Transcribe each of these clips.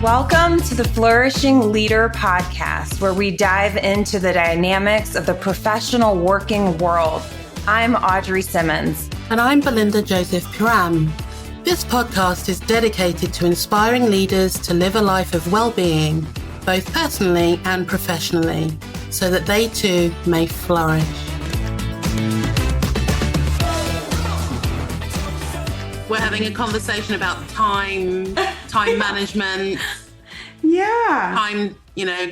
Welcome to the Flourishing Leader podcast, where we dive into the dynamics of the professional working world. I'm Audrey Simmons. And I'm Belinda Joseph-Pirame. This podcast is dedicated to inspiring leaders to live a life of well-being, both personally and professionally, so that they too may flourish. We're having a conversation about time management. Yeah.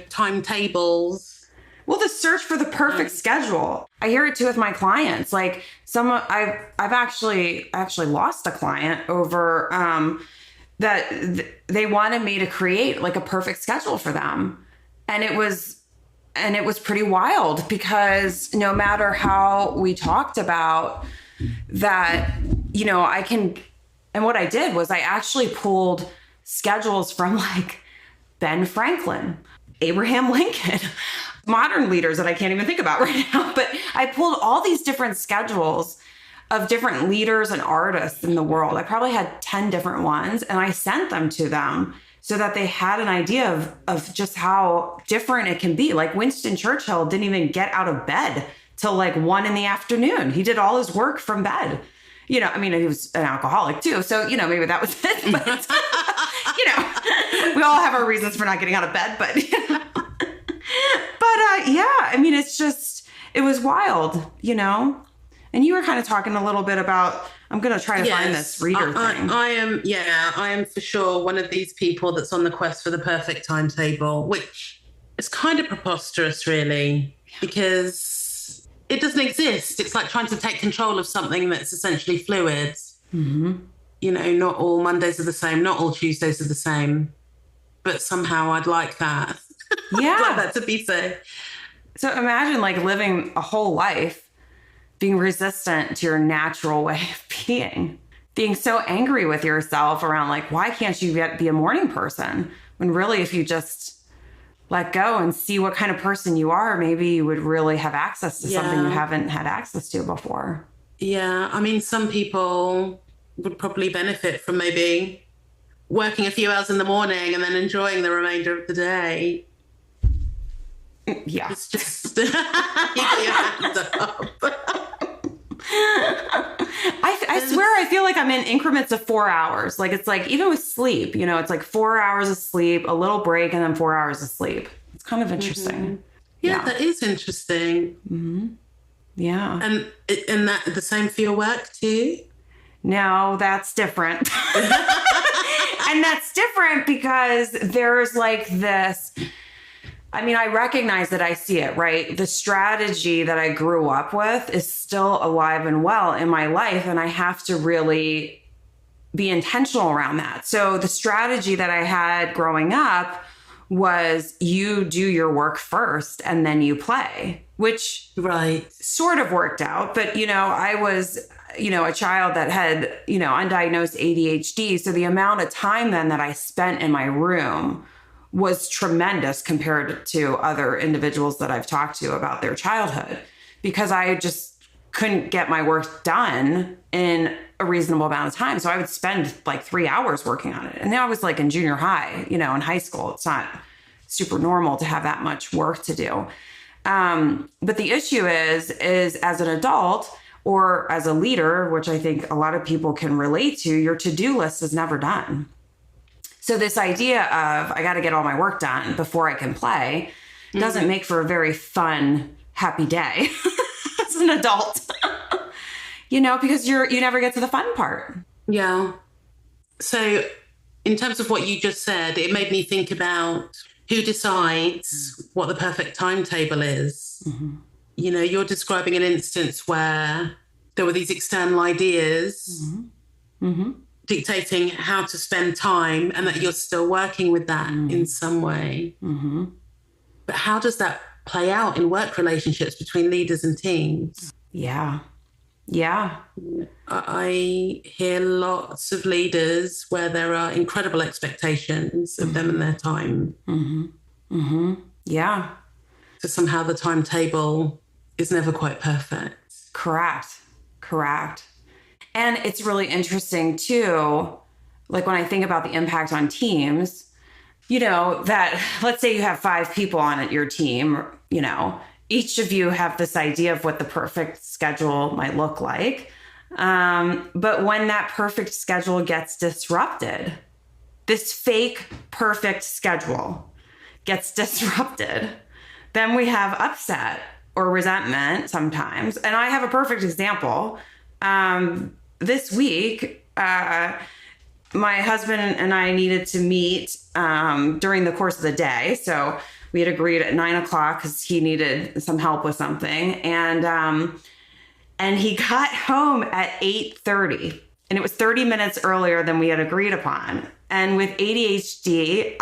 Timetables. Well, the search for the perfect schedule. I hear it too with my clients. Like I've actually lost a client over that they wanted me to create like a perfect schedule for them. And it was pretty wild because no matter how we talked about that, and what I did was I actually pulled schedules from like Ben Franklin, Abraham Lincoln, modern leaders that I can't even think about right now. But I pulled all these different schedules of different leaders and artists in the world. I probably had 10 different ones, and I sent them to them so that they had an idea of just how different it can be. Like Winston Churchill didn't even get out of bed till like 1 p.m. He did all his work from bed. He was an alcoholic too. So, maybe that was it. But, we all have our reasons for not getting out of bed. But, it was wild, And you were kind of talking a little bit about, I'm going to try to find this reader thing. I am for sure one of these people that's on the quest for the perfect timetable, which is kind of preposterous, really, because it doesn't exist. It's like trying to take control of something that's essentially fluid. Mm-hmm. Not all Mondays are the same, not all Tuesdays are the same, but somehow I'd like that. Yeah. I'd like that to be so. So imagine like living a whole life being resistant to your natural way of being so angry with yourself around like, why can't you be a morning person? When really, if you just let go and see what kind of person you are, maybe you would really have access to something you haven't had access to before. Yeah. Some people would probably benefit from maybe working a few hours in the morning and then enjoying the remainder of the day. Yeah. It's just, you put your hands up. I swear I feel like I'm in increments of 4 hours. Like it's like, even with sleep, it's like 4 hours of sleep, a little break, and then 4 hours of sleep. It's kind of interesting. Mm-hmm. Yeah, that is interesting. Mm-hmm. Yeah. And that the same for your work too? No, that's different. And that's different because there's like this, I recognize that I see it, right? The strategy that I grew up with is still alive and well in my life, and I have to really be intentional around that. So the strategy that I had growing up was you do your work first and then you play, which sort of worked out. But, I was, a child that had, undiagnosed ADHD. So the amount of time then that I spent in my room was tremendous compared to other individuals that I've talked to about their childhood, because I just couldn't get my work done in a reasonable amount of time. So I would spend like 3 hours working on it. And then I was like in junior high, in high school, it's not super normal to have that much work to do. But the issue is as an adult or as a leader, which I think a lot of people can relate to, your to-do list is never done. So this idea of I got to get all my work done before I can play doesn't make for a very fun, happy day as an adult, because you never get to the fun part. Yeah. So in terms of what you just said, it made me think about who decides what the perfect timetable is. Mm-hmm. You're describing an instance where there were these external ideas. Mm-hmm. Mm-hmm. Dictating how to spend time, and that you're still working with that in some way. Mm-hmm. But how does that play out in work relationships between leaders and teams? Yeah. I hear lots of leaders where there are incredible expectations of them and their time. Mm-hmm. Mm-hmm. Yeah. So somehow the timetable is never quite perfect. Correct. And it's really interesting too, like when I think about the impact on teams, that let's say you have 5 people on your team, each of you have this idea of what the perfect schedule might look like. But when that perfect schedule gets disrupted, this fake perfect schedule gets disrupted, then we have upset or resentment sometimes. And I have a perfect example. This week, my husband and I needed to meet during the course of the day. So we had agreed at 9:00 because he needed some help with something. And he got home at 8:30. And it was 30 minutes earlier than we had agreed upon. And with ADHD,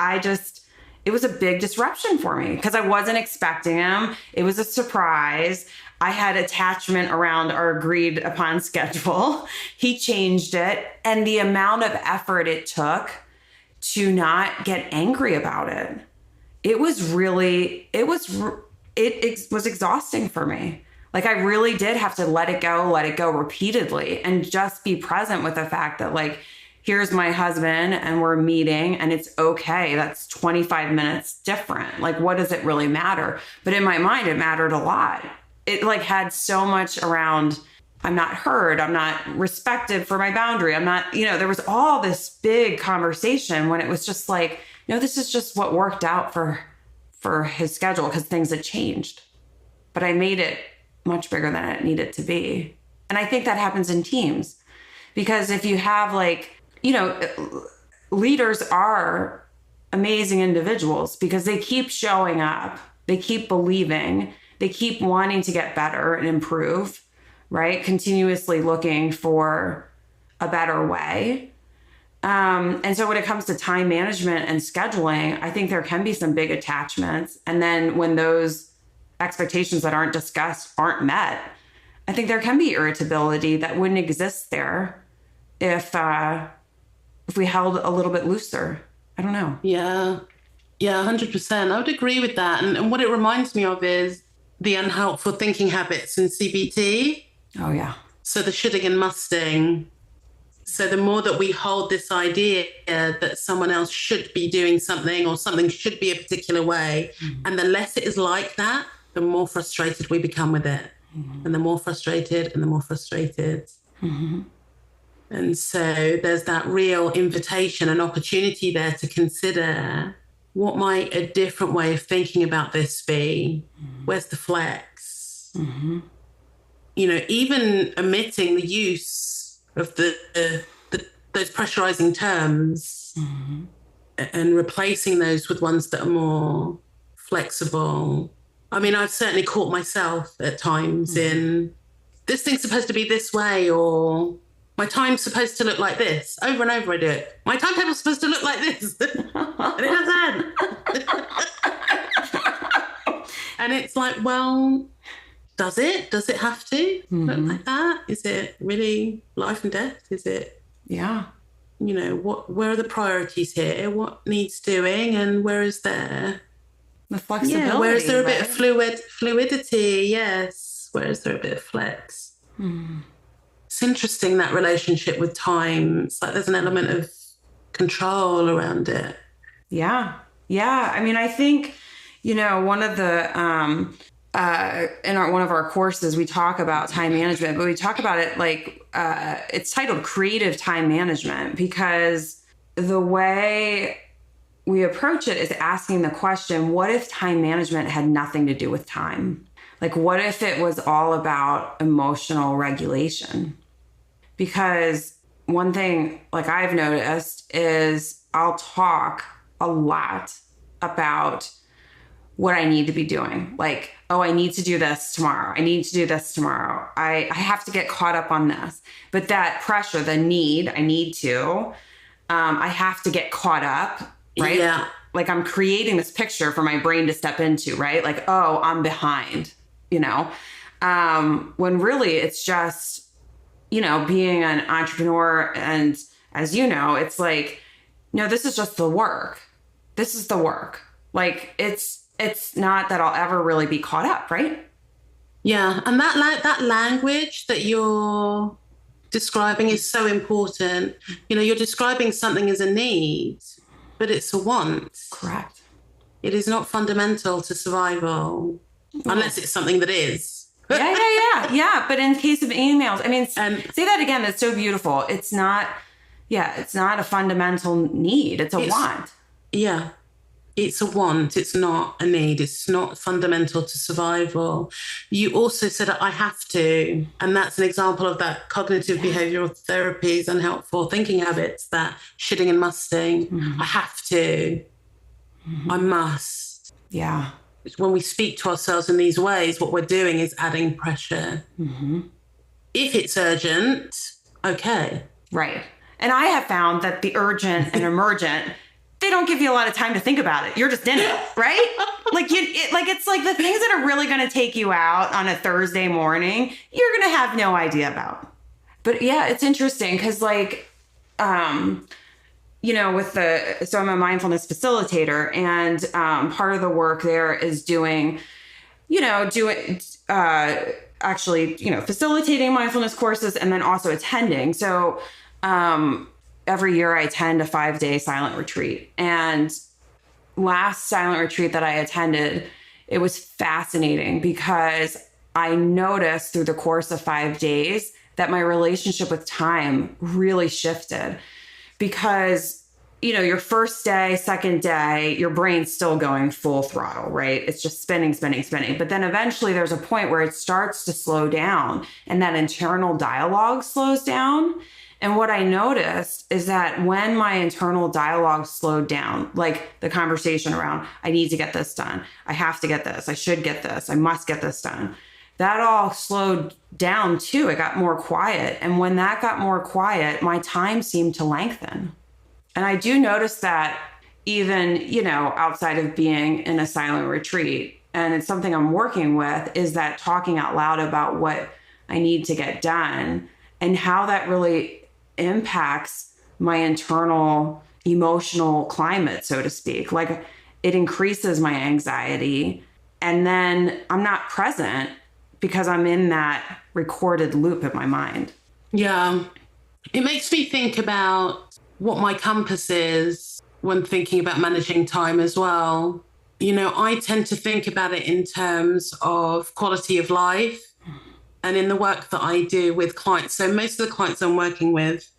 it was a big disruption for me because I wasn't expecting him. It was a surprise. I had attachment around our agreed upon schedule. He changed it. And the amount of effort it took to not get angry about it, it was exhausting for me. Like, I really did have to let it go repeatedly and just be present with the fact that, like, here's my husband and we're meeting and it's okay. That's 25 minutes different. Like, what does it really matter? But in my mind, it mattered a lot. It like had so much around, I'm not heard. I'm not respected for my boundary. I'm not, there was all this big conversation when it was just like, this is just what worked out for his schedule because things had changed. But I made it much bigger than it needed to be. And I think that happens in teams because if you have leaders are amazing individuals because they keep showing up, they keep believing, they keep wanting to get better and improve, right? Continuously looking for a better way. And so when it comes to time management and scheduling, I think there can be some big attachments. And then when those expectations that aren't discussed aren't met, I think there can be irritability that wouldn't exist there if we held a little bit looser. I don't know. Yeah, 100%. I would agree with that. And what it reminds me of is the unhelpful thinking habits in CBT. Oh, yeah. So the shoulding and musting. So the more that we hold this idea that someone else should be doing something or something should be a particular way, and the less it is like that, the more frustrated we become with it. And the more frustrated and the more frustrated. And so there's that real invitation and opportunity there to consider, what might a different way of thinking about this be? Where's the flex? Even omitting the use of those pressurizing terms and replacing those with ones that are more flexible. I mean, I've certainly caught myself at times in, this thing's supposed to be this way, or my time's supposed to look like this. Over and over I do it. My timetable's supposed to look like this. And it doesn't. And it's like, well, does it? Does it have to look like that? Is it really life and death? Is it? Yeah. Where are the priorities here? What needs doing and where is there? The flexibility. Yeah, where is there a bit of fluidity? Yes. Where is there a bit of flex? It's interesting, that relationship with time. It's like there's an element of control around it. Yeah. I mean, I think, one of the, in one of our courses, we talk about time management, but we talk about it like, it's titled Creative Time Management, because the way we approach it is asking the question, what if time management had nothing to do with time? Like, what if it was all about emotional regulation? Because one thing, like, I've noticed is I'll talk a lot about what I need to be doing. Like, oh, I need to do this tomorrow. I need to do this tomorrow. I have to get caught up on this. But that pressure, the need, I need to, I have to get caught up, right? Yeah. Like, I'm creating this picture for my brain to step into, right? Like, oh, I'm behind, when really it's just, being an entrepreneur. And as you know, it's like, no, this is just the work. This is the work. Like, it's not that I'll ever really be caught up, right? Yeah. And that language that you're describing is so important. You're describing something as a need, but it's a want. Correct. It is not fundamental to survival, unless it's something that is. Yeah. But in case of emails, I mean, say that again. That's so beautiful. It's not a fundamental need. It's a want. Yeah. It's a want. It's not a need. It's not fundamental to survival. You also said, I have to. And that's an example of that cognitive behavioral therapy's unhelpful thinking habits, that shoulding and musting. Mm-hmm. I have to. Mm-hmm. I must. Yeah. When we speak to ourselves in these ways, what we're doing is adding pressure. Mm-hmm. If it's urgent, okay. Right. And I have found that the urgent and emergent, they don't give you a lot of time to think about it. You're just in it, right? It's like the things that are really going to take you out on a Thursday morning, you're going to have no idea about. But yeah, it's interesting because so I'm a mindfulness facilitator, and part of the work there is facilitating mindfulness courses and then also attending. So every year I attend a 5-day silent retreat. And last silent retreat that I attended, it was fascinating because I noticed through the course of 5 days that my relationship with time really shifted. Because, your first day, second day, your brain's still going full throttle, right? It's just spinning. But then eventually there's a point where it starts to slow down and that internal dialogue slows down. And what I noticed is that when my internal dialogue slowed down, like the conversation around, I need to get this done. I have to get this. I should get this. I must get this done. That all slowed down too. It got more quiet. And when that got more quiet, my time seemed to lengthen. And I do notice that even, outside of being in a silent retreat, and it's something I'm working with, is that talking out loud about what I need to get done and how that really impacts my internal emotional climate, so to speak. Like it increases my anxiety, and then I'm not present because I'm in that recorded loop in my mind. Yeah. It makes me think about what my compass is when thinking about managing time as well. I tend to think about it in terms of quality of life. And in the work that I do with clients, so most of the clients I'm working with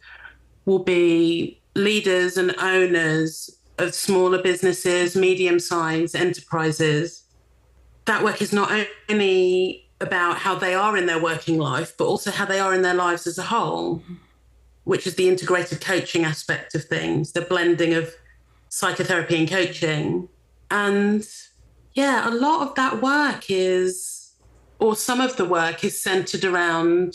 will be leaders and owners of smaller businesses, medium-sized enterprises. That work is not only about how they are in their working life, but also how they are in their lives as a whole, which is the integrated coaching aspect of things, the blending of psychotherapy and coaching. And yeah, a lot of that work or some of the work is centered around,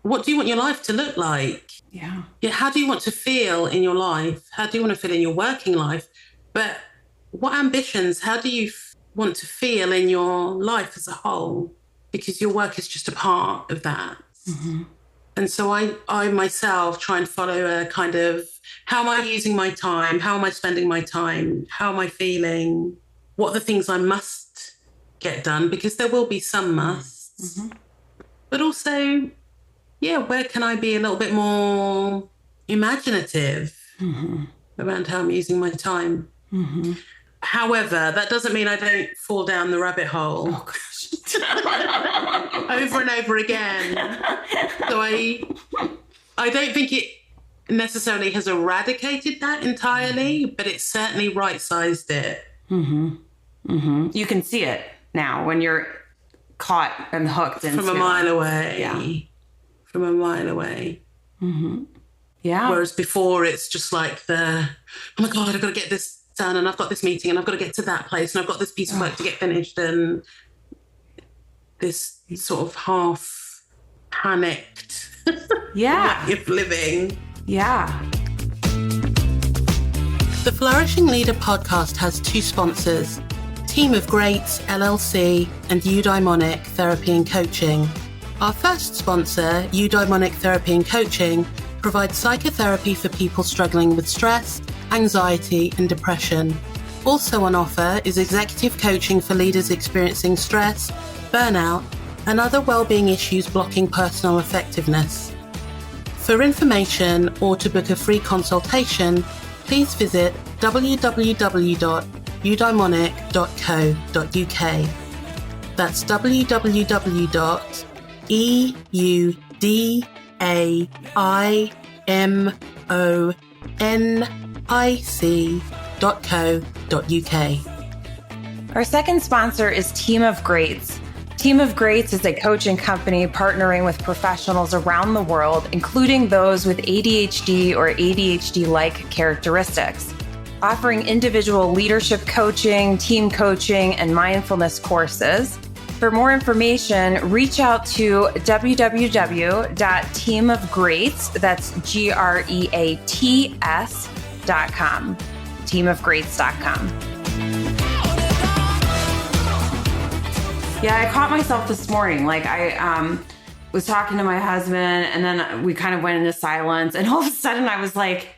what do you want your life to look like? Yeah. How do you want to feel in your life? How do you want to feel in your working life? But what ambitions, how do you want to feel in your life as a whole? Because your work is just a part of that. Mm-hmm. And so I myself try and follow a kind of, how am I using my time? How am I spending my time? How am I feeling? What are the things I must get done? Because there will be some musts. Mm-hmm. But also, where can I be a little bit more imaginative around how I'm using my time? Mm-hmm. However, that doesn't mean I don't fall down the rabbit hole. Oh, gosh. Over and over again. So I don't think it necessarily has eradicated that entirely, but it's certainly right-sized it. Mm-hmm. Mm-hmm. You can see it now when you're caught and hooked into from a mile away. Yeah. From a mile away. Mm-hmm. Yeah. Whereas before it's just like oh my God, I've got to get this done, and I've got this meeting, and I've got to get to that place, and I've got this piece of work to get finished, and this sort of half panicked way of living. Yeah. The Flourishing Leader podcast has 2 sponsors, Team of Greats, LLC, and Eudaimonic Therapy and Coaching. Our first sponsor, Eudaimonic Therapy and Coaching, provides psychotherapy for people struggling with stress, anxiety, and depression. Also on offer is executive coaching for leaders experiencing stress, burnout, and other well-being issues blocking personal effectiveness. For information or to book a free consultation, please visit www.eudaimonic.co.uk. That's www.eudaimonic.co.uk. Our second sponsor is Team of Greats. Team of Greats is a coaching company partnering with professionals around the world, including those with ADHD or ADHD-like characteristics, offering individual leadership coaching, team coaching, and mindfulness courses. For more information, reach out to www.teamofgreats, that's GREATS.com, teamofgreats.com. Yeah, I caught myself this morning. Like I was talking to my husband and then we kind of went into silence and all of a sudden I was like,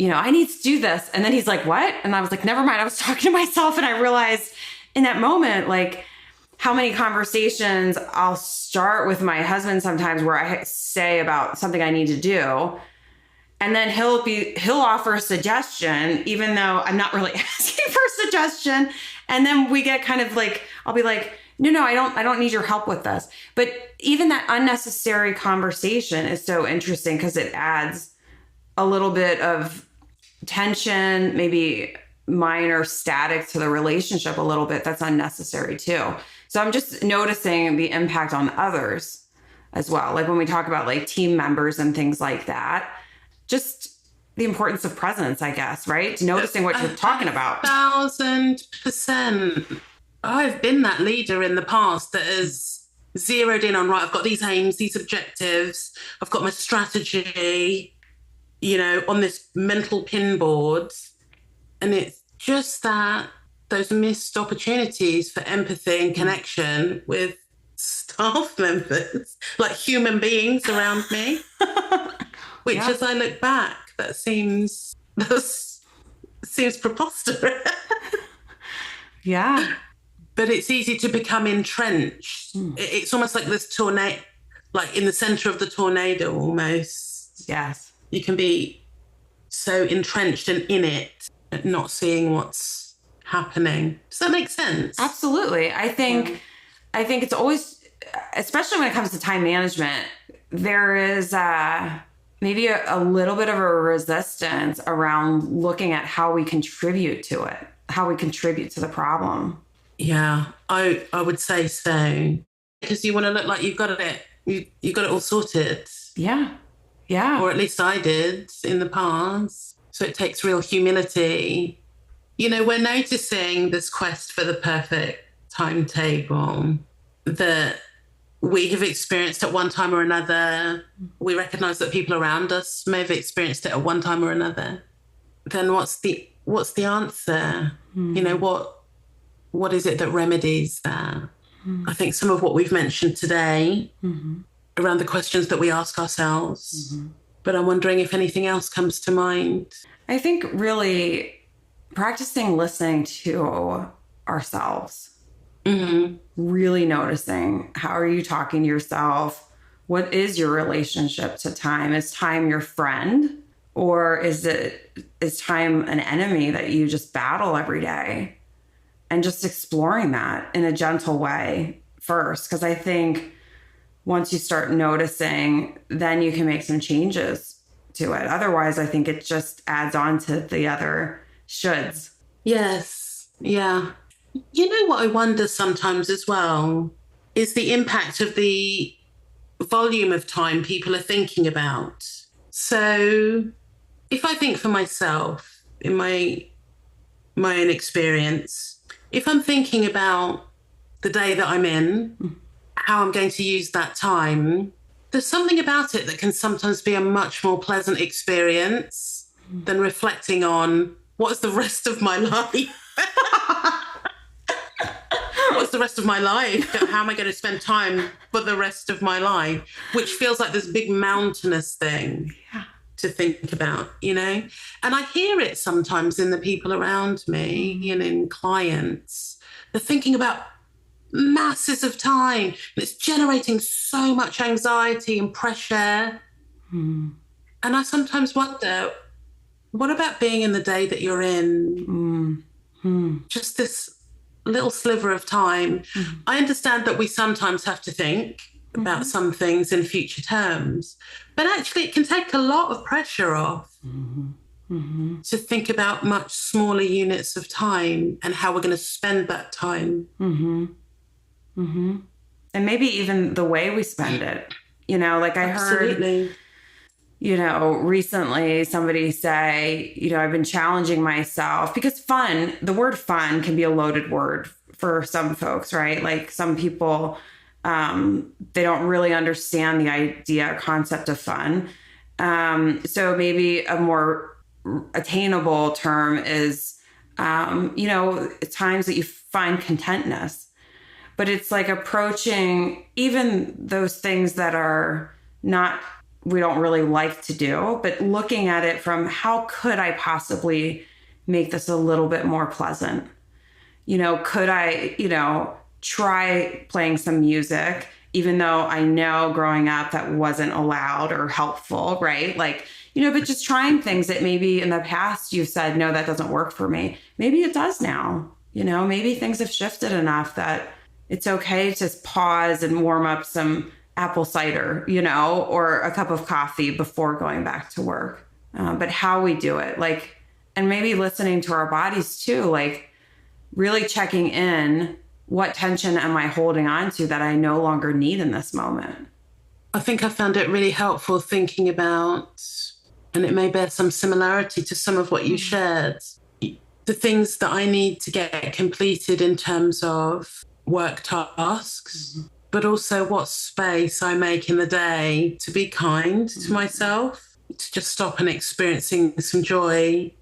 I need to do this. And then he's like, what? And I was like, never mind. I was talking to myself and I realized in that moment, like how many conversations I'll start with my husband sometimes where I say about something I need to do. And then he'll offer a suggestion, even though I'm not really asking for a suggestion. And then we get kind of like, I'll be like, no, I don't need your help with this. But even that unnecessary conversation is so interesting because it adds a little bit of tension, maybe minor static to the relationship a little bit. That's unnecessary too. So I'm just noticing the impact on others as well. Like when we talk about like team members and things like that, just the importance of presence, I guess, right? Noticing what you're talking about. 1,000%. I've been that leader in the past that has zeroed in on, right, I've got these aims, these objectives, I've got my strategy, on this mental pinboard. And it's just those missed opportunities for empathy and connection with staff members, like human beings around me, which as I look back, that seems preposterous. Yeah. But it's easy to become entrenched. It's almost like this tornado, like in the center of the tornado almost. Yes. You can be so entrenched and in it and not seeing what's happening. Does that make sense? Absolutely. I think it's always, especially when it comes to time management, there is maybe a little bit of a resistance around looking at how we contribute to it, how we contribute to the problem. Yeah, I would say so. Because you want to look like you've got it, you got it all sorted. Yeah. Yeah. Or at least I did in the past. So it takes real humility. We're noticing this quest for the perfect timetable that we have experienced at one time or another. We recognize that people around us may have experienced it at one time or another. Then what's the answer? What is it that remedies that? I think some of what we've mentioned today around the questions that we ask ourselves, but I'm wondering if anything else comes to mind. I think really practicing listening to ourselves, really noticing, how are you talking to yourself? What is your relationship to time? Is time your friend, or is time an enemy that you just battle every day? And just exploring that in a gentle way first, because I think once you start noticing, then you can make some changes to it. Otherwise, I think it just adds on to the other shoulds. Yes. Yeah. What I wonder sometimes as well is the impact of the volume of time people are thinking about. So if I think for myself, in my own experience, if I'm thinking about the day that I'm in, how I'm going to use that time, there's something about it that can sometimes be a much more pleasant experience than reflecting on what's the rest of my life. What's the rest of my life? How am I going to spend time for the rest of my life? Which feels like this big mountainous thing to think about, And I hear it sometimes in the people around me, in clients. They're thinking about masses of time, and it's generating so much anxiety and pressure. And I sometimes wonder, what about being in the day that you're in? Just this little sliver of time. I understand that we sometimes have to think about some things in future terms, but actually it can take a lot of pressure off to think about much smaller units of time and how we're going to spend that time. And maybe even the way we spend it. You know, like I heard, you know, recently somebody say, you know, I've been challenging myself because the word fun can be a loaded word for some folks, right? Like some people, they don't really understand the idea or concept of fun. So maybe a more attainable term is, you know, times that you find contentness. But it's like approaching even those things that are not, we don't really like to do, but looking at it from how could I possibly make this a little bit more pleasant? You know, could I, you know, try playing some music, even though I know growing up that wasn't allowed or helpful, right? Like, you know, but just trying things that maybe in the past you've said, no, that doesn't work for me. Maybe it does now, you know, maybe things have shifted enough that it's okay to just pause and warm up some apple cider, you know, or a cup of coffee before going back to work. But how we do it, like, and maybe listening to our bodies too, like really checking in, what tension am I holding on to that I no longer need in this moment? I think I found it really helpful thinking about, and it may bear some similarity to some of what you shared, the things that I need to get completed in terms of work tasks, but also what space I make in the day to be kind to myself, to just stop and experiencing some joy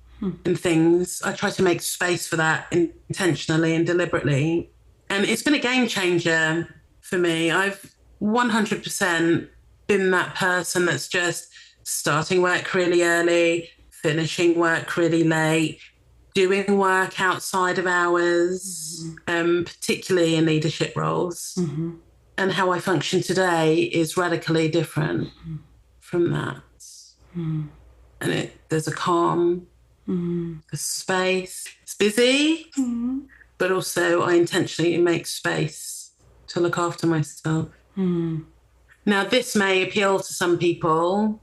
in things. I try to make space for that intentionally and deliberately. And it's been a game changer for me. I've 100% been that person that's just starting work really early, finishing work really late, doing work outside of hours, particularly in leadership roles. And how I function today is radically different from that. And there's a calm, a space. It's busy, but also I intentionally make space to look after myself. Now, this may appeal to some people,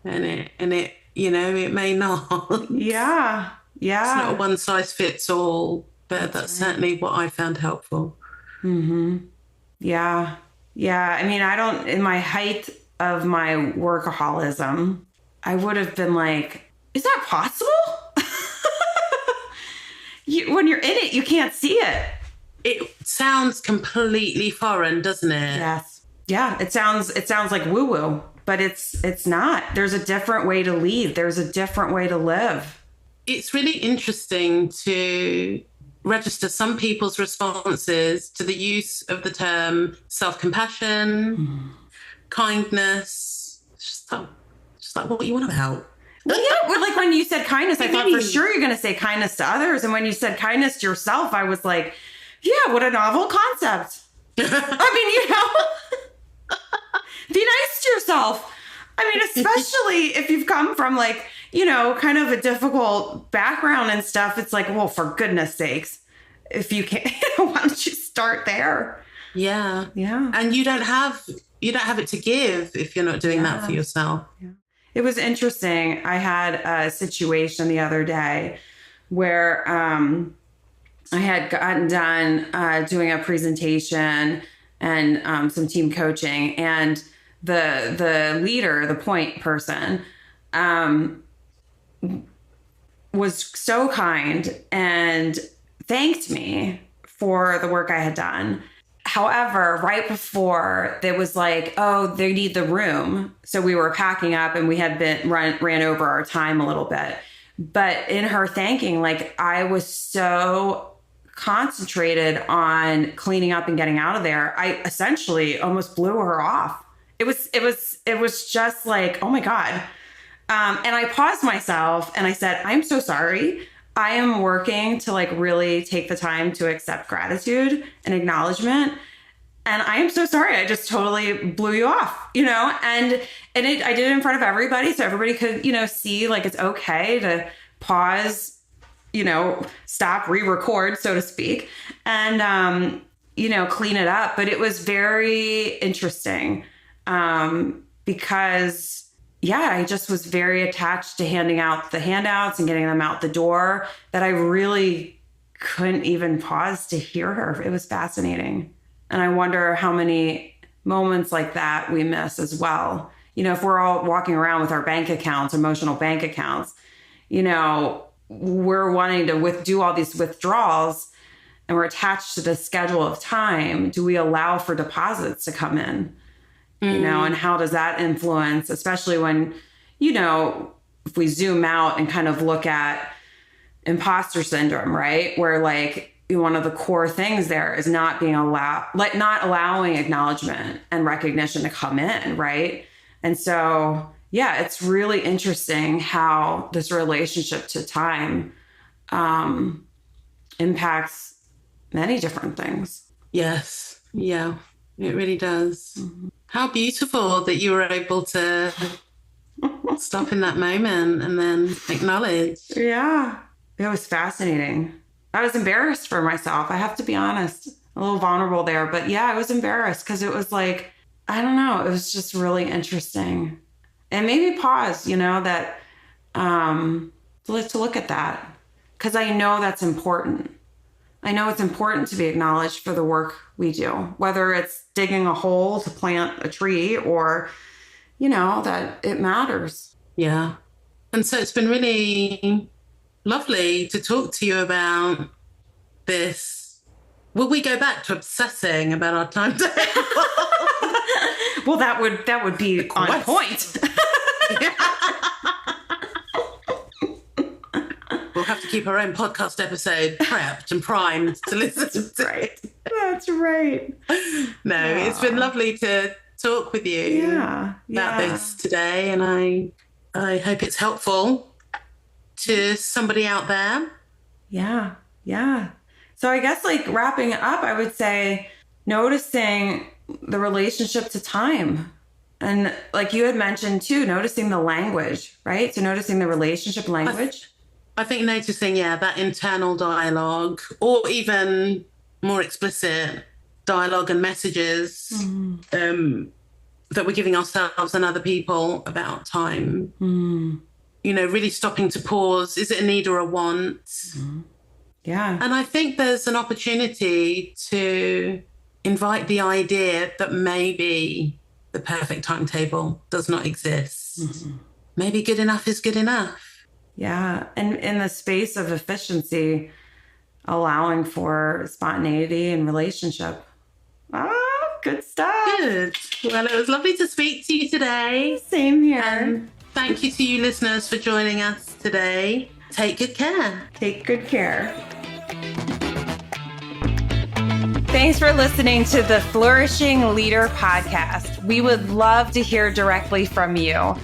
and it, you know, it may not. Yeah. It's not a one size fits all, but that's certainly what I found helpful. Yeah. I mean, in my height of my workaholism, I would have been like, is that possible? When you're in it, you can't see it. It sounds completely foreign, doesn't it? Yes. Yeah. It sounds like woo woo, but it's not. There's a different way to lead. There's a different way to live. It's really interesting to register some people's responses to the use of the term self-compassion, kindness. It's just like what you want about. Well, yeah, like when you said kindness, I thought for sure you're going to say kindness to others. And when you said kindness to yourself, I was like, yeah, what a novel concept. I mean, you know, be nice to yourself. I mean, especially if you've come from like, you know, kind of a difficult background and stuff. It's like, well, for goodness sakes, if you can't, why don't you start there? Yeah. Yeah. And you don't have it to give if you're not doing that for yourself. Yeah. It was interesting. I had a situation the other day where I had gotten done doing a presentation and some team coaching, and the leader, the point person, was so kind and thanked me for the work I had done. However, right before, there was like, oh, they need the room. So we were packing up and we had ran over our time a little bit. But in her thanking, like I was so concentrated on cleaning up and getting out of there, I essentially almost blew her off. It was just like, oh my God. And I paused myself and I said, I'm so sorry. I am working to like really take the time to accept gratitude and acknowledgement. And I am so sorry. I just totally blew you off, and I did it in front of everybody. So everybody could, see like it's okay to pause, stop, re-record, so to speak, and, clean it up. But it was very interesting because, I just was very attached to handing out the handouts and getting them out the door that I really couldn't even pause to hear her. It was fascinating. And I wonder how many moments like that we miss as well. If we're all walking around with our bank accounts, emotional bank accounts, we're wanting to do all these withdrawals and we're attached to the schedule of time. Do we allow for deposits to come in? And how does that influence, especially when, if we zoom out and kind of look at imposter syndrome, right? Where like, one of the core things there is not allowing acknowledgement and recognition to come in, right? And so, it's really interesting how this relationship to time impacts many different things. Yes. Yeah, it really does. Mm-hmm. How beautiful that you were able to stop in that moment and then acknowledge. Yeah, it was fascinating. I was embarrassed for myself. I have to be honest, a little vulnerable there, but I was embarrassed because it was like, I don't know. It was just really interesting and maybe pause, that, to look at that because I know that's important. I know it's important to be acknowledged for the work we do, whether it's digging a hole to plant a tree or, that it matters. Yeah. And so it's been really lovely to talk to you about this. Will we go back to obsessing about our timetable? Well, that would be on point. We'll have to keep our own podcast episode prepped and primed to listen to. Right. That's right. No, it's been lovely to talk with you about this today, and I hope it's helpful to somebody out there. Yeah. So I guess like wrapping it up, I would say noticing the relationship to time. And like you had mentioned too, noticing the language, right? So noticing the relationship language. I think noticing, that internal dialogue or even more explicit dialogue and messages that we're giving ourselves and other people about time. Really stopping to pause. Is it a need or a want? Yeah. And I think there's an opportunity to invite the idea that maybe the perfect timetable does not exist. Maybe good enough is good enough. Yeah. And in the space of efficiency, allowing for spontaneity and relationship. Good stuff. Good. Well, it was lovely to speak to you today. Same here. And thank you to you listeners for joining us today. Take good care. Take good care. Thanks for listening to the Flourishing Leader podcast. We would love to hear directly from you.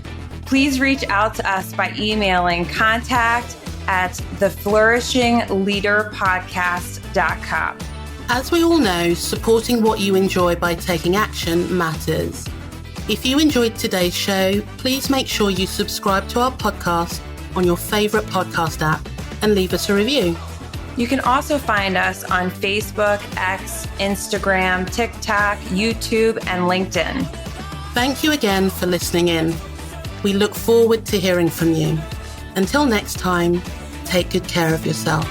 Please reach out to us by emailing contact@theflourishingleaderpodcast.com. As we all know, supporting what you enjoy by taking action matters. If you enjoyed today's show, please make sure you subscribe to our podcast on your favorite podcast app and leave us a review. You can also find us on Facebook, X, Instagram, TikTok, YouTube, and LinkedIn. Thank you again for listening in. We look forward to hearing from you. Until next time, take good care of yourself.